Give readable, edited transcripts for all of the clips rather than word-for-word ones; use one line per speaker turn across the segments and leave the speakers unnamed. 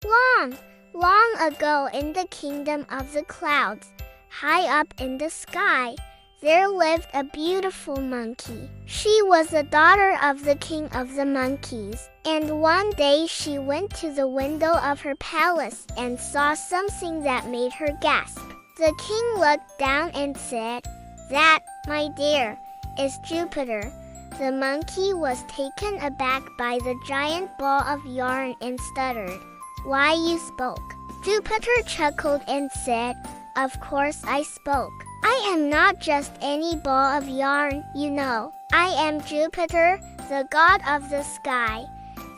Long, long ago in the kingdom of the clouds, high up in the sky, there lived a beautiful monkey. She was the daughter of the king of the monkeys, and one day she went to the window of her palace and saw something that made her gasp. The king looked down and said, "That, my dear, is Jupiter." The monkey was taken aback by the giant ball of yarn and stuttered, "Why, you spoke." Jupiter chuckled and said, "Of course I spoke. I am not just any ball of yarn, you know. I am Jupiter, the god of the sky."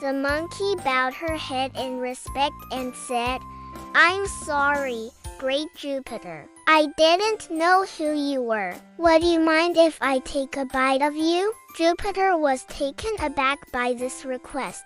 The monkey bowed her head in respect and said, "I'm sorry, great Jupiter. I didn't know who you were. Would you mind if I take a bite of you?" Jupiter was taken aback by this request,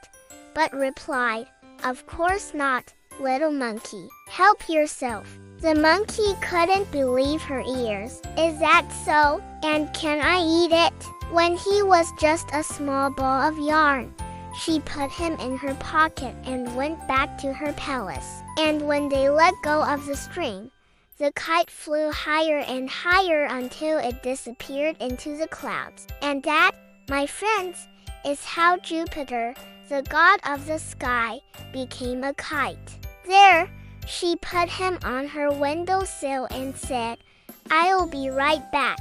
but replied, "Of course not, little monkey. Help yourself." The monkey couldn't believe her ears. "Is that so? And can I eat it?" When he was just a small ball of yarn, she put him in her pocket and went back to her palace. And when they let go of the string, the kite flew higher and higher until it disappeared into the clouds. And that, my friends, is how Jupiter, the god of the sky, became a kite. There, she put him on her windowsill and said, "I'll be right back."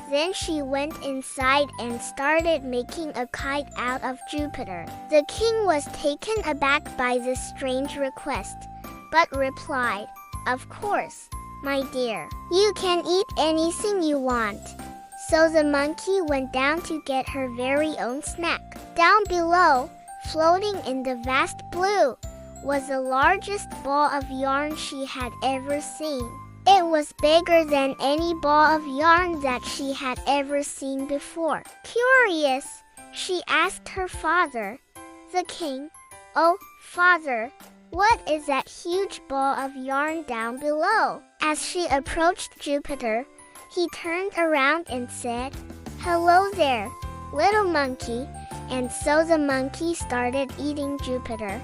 Then she went inside and started making a kite out of Jupiter. The king was taken aback by this strange request, but replied, "Of course, my dear. You can eat anything you want." So the monkey went down to get her very own snack. Down below, floating in the vast blue, was the largest ball of yarn she had ever seen. It was bigger than any ball of yarn that she had ever seen before. Curious, she asked her father, the king, "Oh, father, what is that huge ball of yarn down below?" As she approached Jupiter, he turned around and said, "Hello there, little monkey." And so the monkey started eating Jupiter,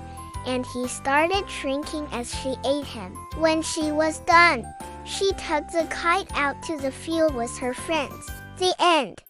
and he started shrinking as she ate him. When she was done, she took the kite out to the field with her friends. The end.